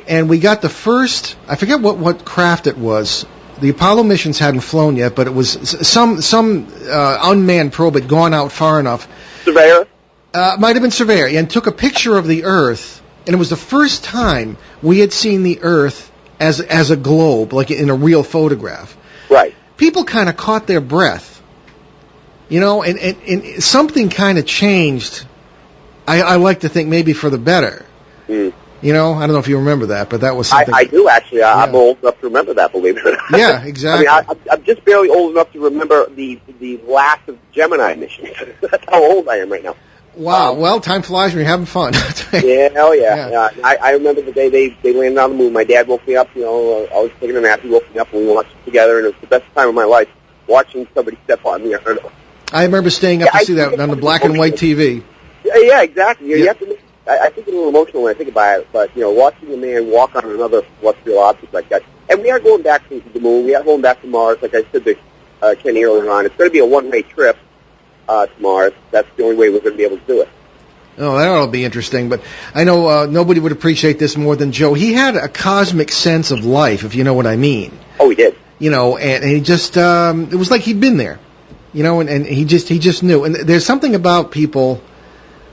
and we got the first, I forget what craft it was. The Apollo missions hadn't flown yet, but it was some unmanned probe had gone out far enough. Ferrierre? Might have been Ferrierre, and took a picture of the Earth, and it was the first time we had seen the Earth as a globe, like in a real photograph. Right. People kind of caught their breath, and something kind of changed. I like to think maybe for the better. Mm. I don't know if you remember that, but that was something. I do, actually. I'm old enough to remember that, believe it or not. Yeah, exactly. I mean, I'm just barely old enough to remember the last of Gemini missions. That's how old I am right now. Wow. Well, time flies when you're having fun. Yeah, hell yeah. I remember the day they landed on the moon. My dad woke me up. I was taking a nap. He woke me up, and we watched it together, and it was the best time of my life watching somebody step on me. I remember staying up to see that on the black and white TV. Yeah, exactly. You have to. I think it's a little emotional when I think about it, but watching a man walk on another celestial object like that, and we are going back to the moon. We are going back to Mars, like I said to Kenny earlier on. It's going to be a one-way trip to Mars. That's the only way we're going to be able to do it. Oh, that'll be interesting. But I know nobody would appreciate this more than Joe. He had a cosmic sense of life, if you know what I mean. Oh, he did. And he just it was like he'd been there. And he just knew. And there's something about people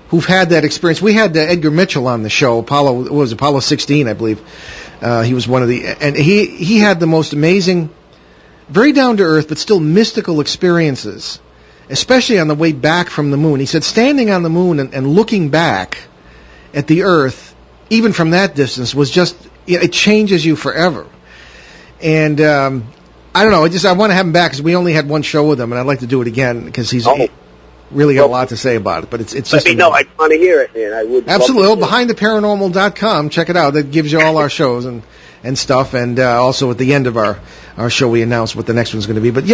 who've had that experience. We had Edgar Mitchell on the show, Apollo 16, I believe. He was one of and he had the most amazing, very down to earth, but still mystical experiences, especially on the way back from the moon. He said standing on the moon and looking back at the Earth, even from that distance, was just, it changes you forever. And I don't know, I want to have him back because we only had one show with him, and I'd like to do it again because he's really got a lot to say about it. But it's just... Let me know. I want to hear it, man. I would. Absolutely. BehindTheParanormal.com. Check it out. That gives you all our shows and stuff. And also at the end of our show, we announce what the next one's going to be. But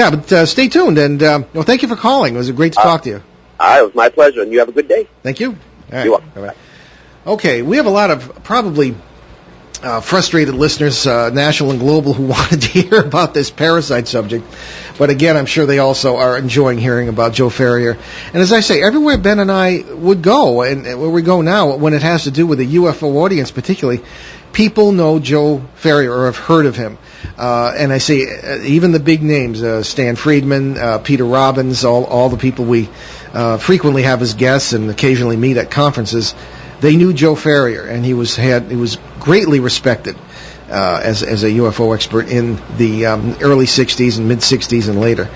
stay tuned. And thank you for calling. It was great to talk to you. It was my pleasure. And you have a good day. Thank you. All right. You're welcome. Bye-bye. Okay, we have a lot of probably frustrated listeners, national and global, who wanted to hear about this parasite subject. But again, I'm sure they also are enjoying hearing about Joe Ferrierre. And as I say, everywhere Ben and I would go, and where we go now, when it has to do with the UFO audience particularly, people know Joe Ferrierre or have heard of him. And I say even the big names, Stan Friedman, Peter Robbins, all the people we frequently have as guests and occasionally meet at conferences, they knew Joe Ferrierre, and he was greatly respected as a UFO expert in the early 60s and mid-60s and later,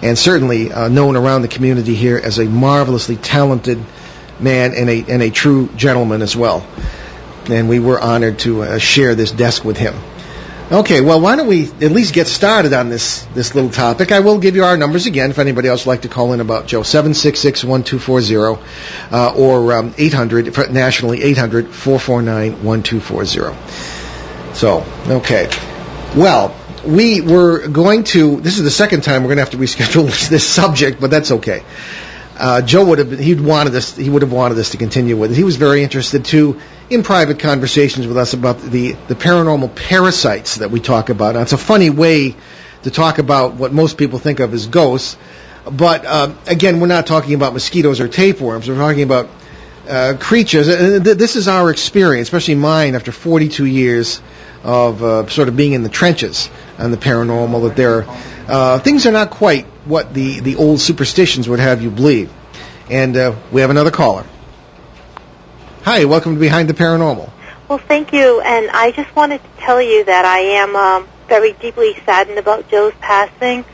and certainly known around the community here as a marvelously talented man and a true gentleman as well. And we were honored to share this desk with him. Okay, well, why don't we at least get started on this little topic? I will give you our numbers again if anybody else would like to call in about Joe, 766-1240 or 800, nationally, 800-449-1240. So, okay. Well, we were going to, this is the second time we're going to have to reschedule this subject, but that's okay. Joe would have wanted us to continue with it. He was very interested too in private conversations with us about the paranormal parasites that we talk about. Now, it's a funny way to talk about what most people think of as ghosts, but again, we're not talking about mosquitoes or tapeworms. We're talking about creatures. This is our experience, especially mine, after 42 years of sort of being in the trenches on the paranormal, that there are things are not quite what the old superstitions would have you believe. And we have another caller. Hi, welcome to Behind the Paranormal. Well, thank you, and I just wanted to tell you that I am very deeply saddened about Joe's passing,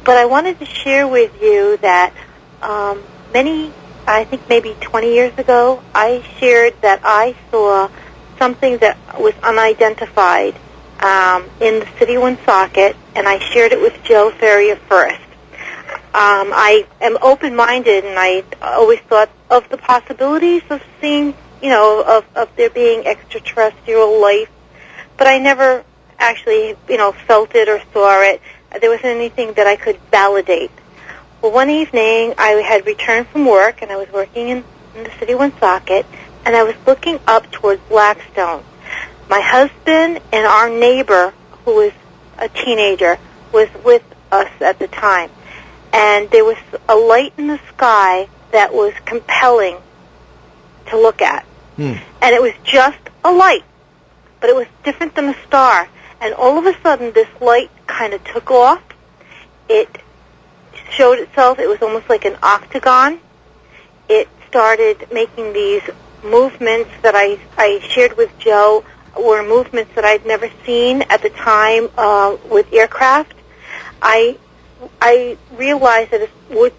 but I wanted to share with you that I think maybe 20 years ago, I shared that I saw something that was unidentified in the city of Woonsocket, and I shared it with Joe Ferrierre first. I am open-minded, and I always thought of the possibilities of seeing, of there being extraterrestrial life, but I never actually, felt it or saw it. There wasn't anything that I could validate. Well, one evening, I had returned from work, and I was working in the city of Woonsocket, and I was looking up towards Blackstone. My husband and our neighbor, who was a teenager, was with us at the time. And there was a light in the sky that was compelling to look at. And it was just a light, but it was different than a star. And all of a sudden, this light kind of took off. It showed itself. It was almost like an octagon. It started making these movements that I shared with Joe, were movements that I'd never seen at the time with aircraft. I realized that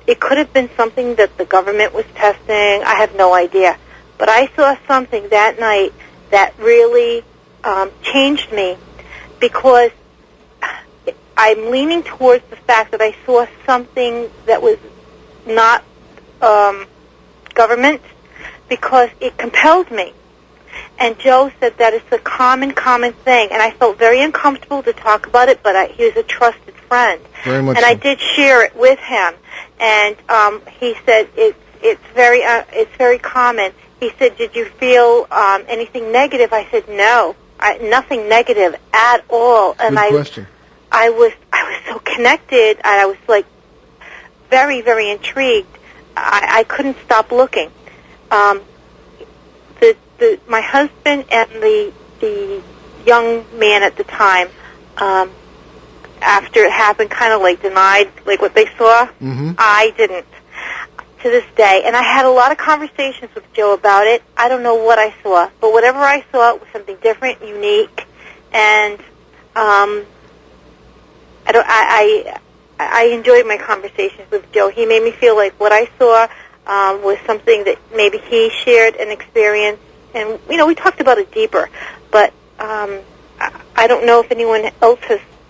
it could have been something that the government was testing. I have no idea. But I saw something that night that really changed me, because I'm leaning towards the fact that I saw something that was not government, because it compelled me. And Joe said that it's a common thing, and I felt very uncomfortable to talk about it, but he was a trusted friend. Very much and so. I did share it with him, and he said it's very common. He said, "Did you feel anything negative?" I said, "No, nothing negative at all." And Good question. I was so connected, and I was like very, very intrigued. I couldn't stop looking. My husband and the young man at the time, after it happened, kind of like denied like what they saw. Mm-hmm. I didn't, to this day. And I had a lot of conversations with Joe about it. I don't know what I saw, but whatever I saw was something different, unique, and I enjoyed my conversations with Joe. He made me feel like what I saw was something that maybe he shared an experience. And, we talked about it deeper, but I don't know if anyone else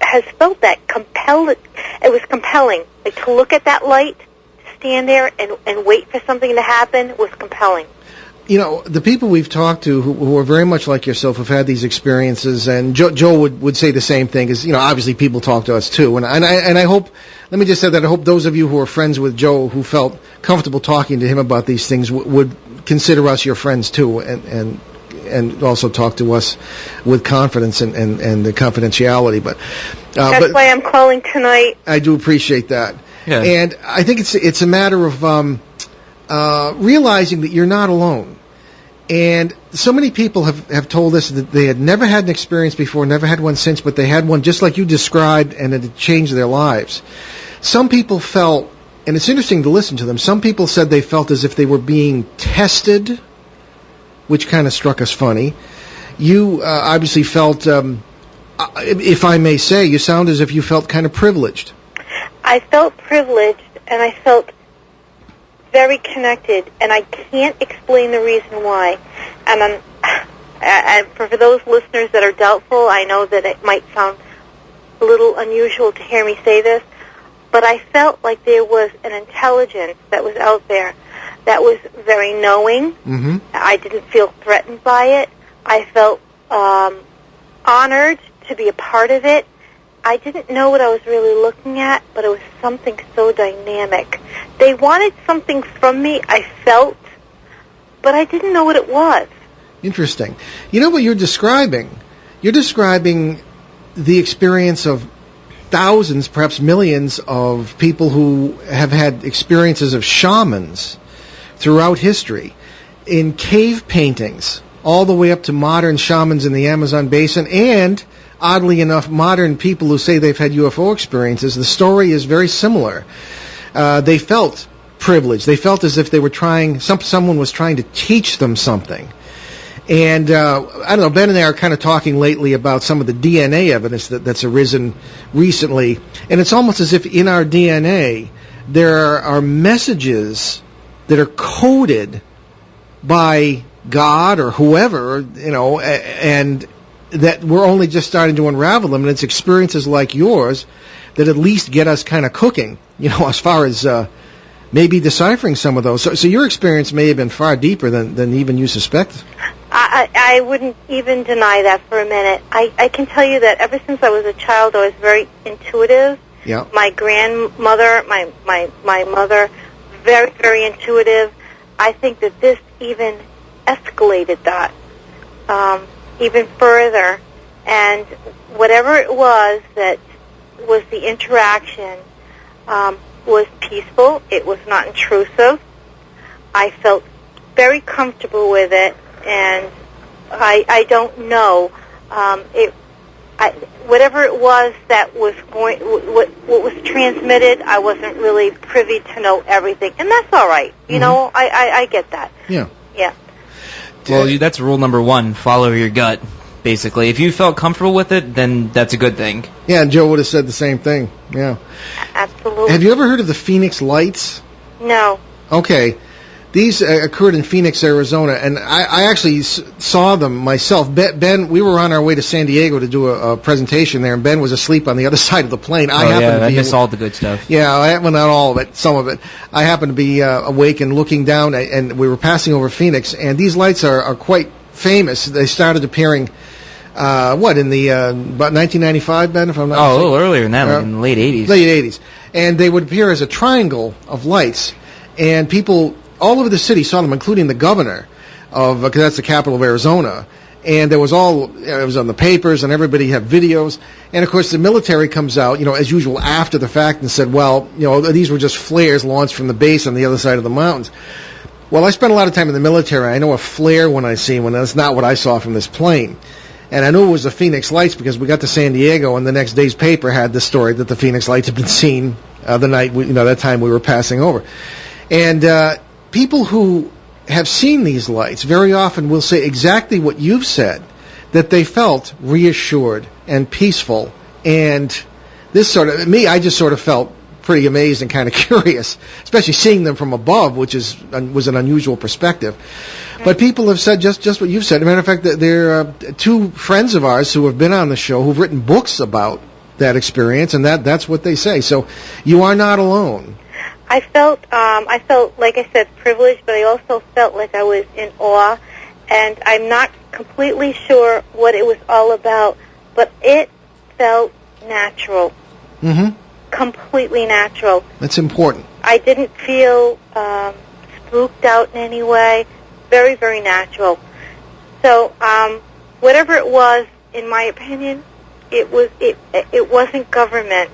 has felt that compelled. It was compelling. Like, to look at that light, to stand there and wait for something to happen was compelling. The people we've talked to who are very much like yourself have had these experiences, and Joe would say the same thing, because, obviously people talk to us too. And I hope, let me just say that I hope those of you who are friends with Joe who felt comfortable talking to him about these things would consider us your friends too, and also talk to us with confidence and the confidentiality. But that's why I'm calling tonight. I do appreciate that. Yeah. And I think it's a matter of realizing that you're not alone. And so many people have told us that they had never had an experience before, never had one since, but they had one just like you described, and it had changed their lives. Some people felt, and it's interesting to listen to them, some people said they felt as if they were being tested, which kind of struck us funny. You obviously felt, if I may say, you sound as if you felt kind of privileged. I felt privileged, and I felt very connected, and I can't explain the reason why. And for those listeners that are doubtful, I know that it might sound a little unusual to hear me say this, but I felt like there was an intelligence that was out there that was very knowing. Mm-hmm. I didn't feel threatened by it. I felt honored to be a part of it. I didn't know what I was really looking at, but it was something so dynamic. They wanted something from me, I felt, but I didn't know what it was. Interesting. You know what you're describing? You're describing the experience of thousands, perhaps millions, of people who have had experiences of shamans throughout history, in cave paintings, all the way up to modern shamans in the Amazon basin, and oddly enough, modern people who say they've had UFO experiences. The story is very similar. They felt privileged. They felt as if they were someone was trying to teach them something. And I don't know, Ben and I are kind of talking lately about some of the DNA evidence that's arisen recently, and it's almost as if in our DNA there are messages that are coded by God or whoever, and that we're only just starting to unravel them, and it's experiences like yours that at least get us kind of cooking, as far as maybe deciphering some of those. So your experience may have been far deeper than even you suspect. I wouldn't even deny that for a minute. I can tell you that ever since I was a child, I was very intuitive. Yeah. My grandmother, my mother, very, very intuitive. I think that this even escalated that even further. And whatever it was that was the interaction was peaceful. It was not intrusive. I felt very comfortable with it, and I don't know. Whatever it was that was what was transmitted, I wasn't really privy to know everything, and that's all right. I get that. Yeah. Yeah. Well, that's rule number one: follow your gut. Basically, if you felt comfortable with it, then that's a good thing. Yeah, and Joe would have said the same thing. Yeah. Absolutely. Have you ever heard of the Phoenix Lights? No. Okay. These occurred in Phoenix, Arizona, and I actually saw them myself. Ben, we were on our way to San Diego to do a presentation there, and Ben was asleep on the other side of the plane. I miss all the good stuff. Yeah, well, not all of it, some of it. I happened to be awake and looking down, and we were passing over Phoenix, and these lights are quite famous. They started appearing, in the about 1995, Ben, if I'm not mistaken? A little earlier than that, like in the late 80s. Late 80s. And they would appear as a triangle of lights, and people all over the city saw them, including the governor of, because that's the capital of Arizona. And there was it was on the papers, and everybody had videos. And of course, the military comes out, as usual, after the fact, and said, well, these were just flares launched from the base on the other side of the mountains. Well, I spent a lot of time in the military. I know a flare when I see one. That's not what I saw from this plane. And I knew it was the Phoenix Lights because we got to San Diego, and the next day's paper had the story that the Phoenix Lights had been seen the night, that time we were passing over. And people who have seen these lights very often will say exactly what you've said, that they felt reassured and peaceful. And this I just sort of felt pretty amazed and kind of curious, especially seeing them from above, which was an unusual perspective. But people have said just what you've said. As a matter of fact, there are two friends of ours who have been on the show who've written books about that experience, and that's what they say. So you are not alone. I felt, like I said, privileged, but I also felt like I was in awe, and I'm not completely sure what it was all about, but it felt natural. Mm-hmm. Completely natural. That's important. I didn't feel spooked out in any way. Very, very natural. So, whatever it was, in my opinion, it wasn't government.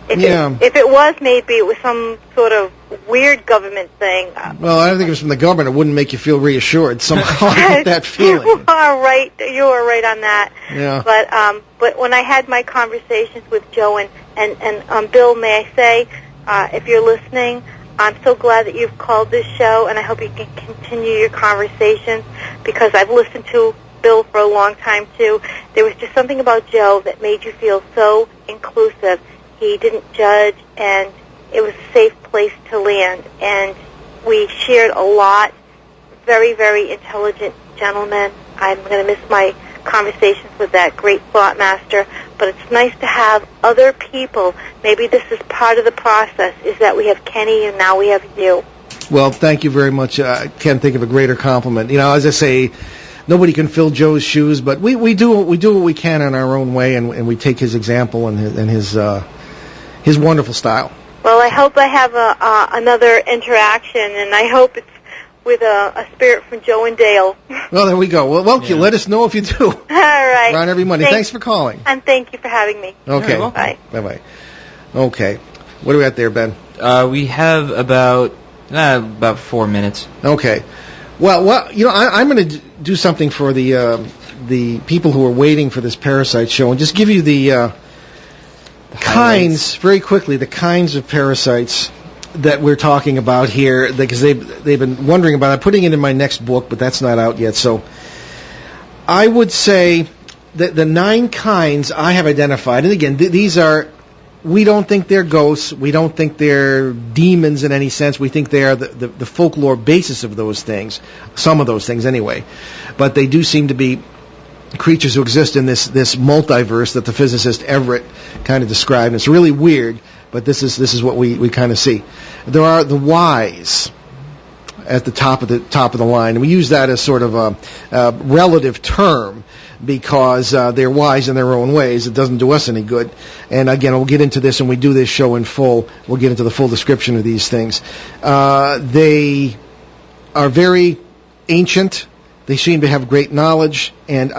If it was, maybe it was some sort of weird government thing. Well, I don't think it was from the government. It wouldn't make you feel reassured somehow. I get that feeling. You are right. You are right on that. Yeah. But when I had my conversations with Joe and Bill, may I say, if you're listening, I'm so glad that you've called this show, and I hope you can continue your conversations, because I've listened to Bill for a long time too. There was just something about Joe that made you feel so inclusive. He didn't judge, and it was a safe place to land. And we shared a lot. Very, very intelligent gentleman. I'm going to miss my conversations with that great thought master. But it's nice to have other people. Maybe this is part of the process, is that we have Kenny and now we have you. Well, thank you very much. I can't think of a greater compliment. As I say, nobody can fill Joe's shoes, but we do what we can in our own way, and we take his example and his wonderful style. Well, I hope I have another interaction, and I hope it's with a spirit from Joe and Dale. Well, there we go. Well, yeah. Let us know if you do. All right. We're on every Monday. Thanks for calling. And thank you for having me. Okay. Bye. Bye-bye. Okay. What are we at there, Ben? We have about 4 minutes. Okay. Well, I'm going to do something for the people who are waiting for this Parasite show, and just give you the kinds, very quickly, the kinds of parasites that we're talking about here, because they've been wondering about it. I'm putting it in my next book, but that's not out yet. So I would say that the 9 kinds I have identified, and again, these are, we don't think they're ghosts, we don't think they're demons in any sense, we think they are the folklore basis of those things, some of those things anyway, but they do seem to be creatures who exist in this multiverse that the physicist Everett kind of described. It's really weird, but this is what we kind of see. There are the wise at the top of the line, and we use that as sort of a relative term because they're wise in their own ways. It doesn't do us any good. And again, we'll get into this when we do this show in full. We'll get into the full description of these things. They are very ancient. They seem to have great knowledge, and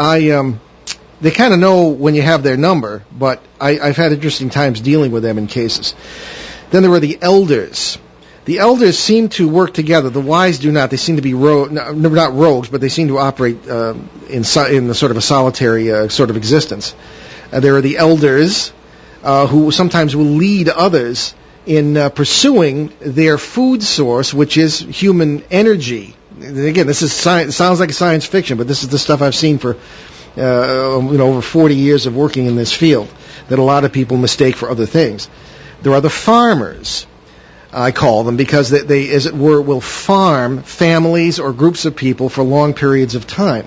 they kind of know when you have their number, but I've had interesting times dealing with them in cases. Then there are the elders. The elders seem to work together. The wise do not. They seem to be not rogues, but they seem to operate in the sort of a solitary sort of existence. There are the elders who sometimes will lead others in pursuing their food source, which is human energy. Again, this is science. It sounds like science fiction, but this is the stuff I've seen for over 40 years of working in this field that a lot of people mistake for other things. There are the farmers. I call them, because they, as it were, will farm families or groups of people for long periods of time.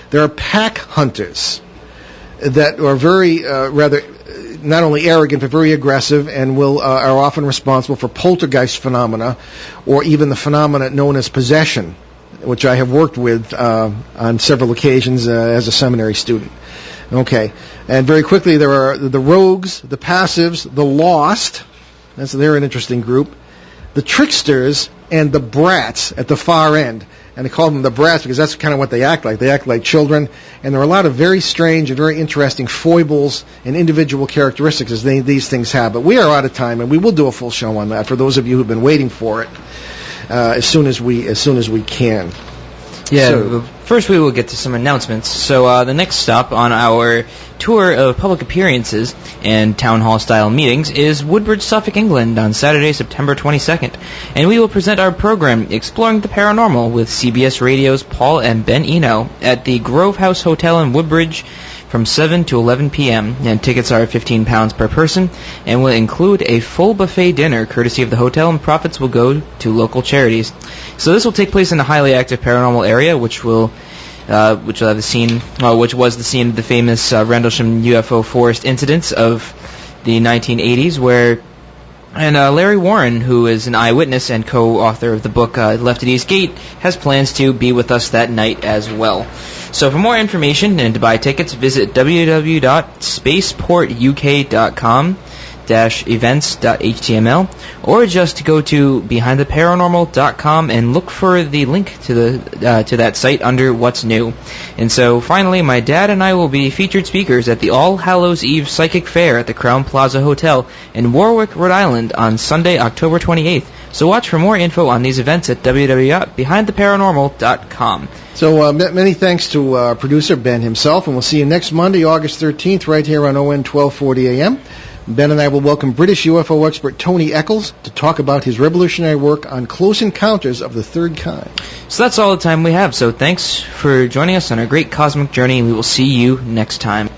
There are pack hunters that are very, rather, not only arrogant, but very aggressive, and are often responsible for poltergeist phenomena, or even the phenomena known as possession, which I have worked with on several occasions as a seminary student. Okay, and very quickly there are the rogues, the passives, the lost. They're an interesting group. The tricksters and the brats at the far end. And they call them the brats because that's kind of what they act like. They act like children. And there are a lot of very strange and very interesting foibles and individual characteristics as these things have. But we are out of time, and we will do a full show on that for those of you who've been waiting for it as soon as we can. Yeah, so, first we will get to some announcements. So the next stop on our tour of public appearances and town hall style meetings is Woodbridge, Suffolk, England on Saturday, September 22nd. And we will present our program Exploring the Paranormal with CBS Radio's Paul and Ben Eno at the Grove House Hotel in Woodbridge from 7 to 11 p.m. And tickets are £15 per person and will include a full buffet dinner courtesy of the hotel, and profits will go to local charities. So this will take place in a highly active paranormal area, which was the scene of the famous Rendlesham UFO forest incidents of the 1980s, and Larry Warren, who is an eyewitness and co-author of the book Left at East Gate, has plans to be with us that night as well. So for more information and to buy tickets, visit www.spaceport.uk.com/events.html, or just go to behindtheparanormal.com and look for the link to that site under What's New. And so finally, my dad and I will be featured speakers at the All Hallows Eve Psychic Fair at the Crown Plaza Hotel in Warwick, Rhode Island on Sunday, October 28th. So watch for more info on these events at www.behindtheparanormal.com. So many thanks to our producer, Ben himself, and we'll see you next Monday, August 13th, right here on ON 1240 AM. Ben and I will welcome British UFO expert Tony Eccles to talk about his revolutionary work on close encounters of the third kind. So that's all the time we have. So thanks for joining us on our great cosmic journey, and we will see you next time.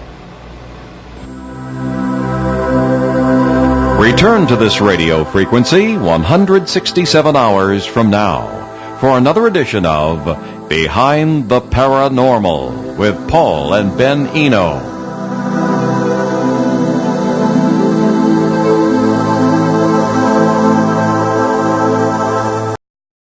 Return to this radio frequency 167 hours from now for another edition of Behind the Paranormal with Paul and Ben Eno.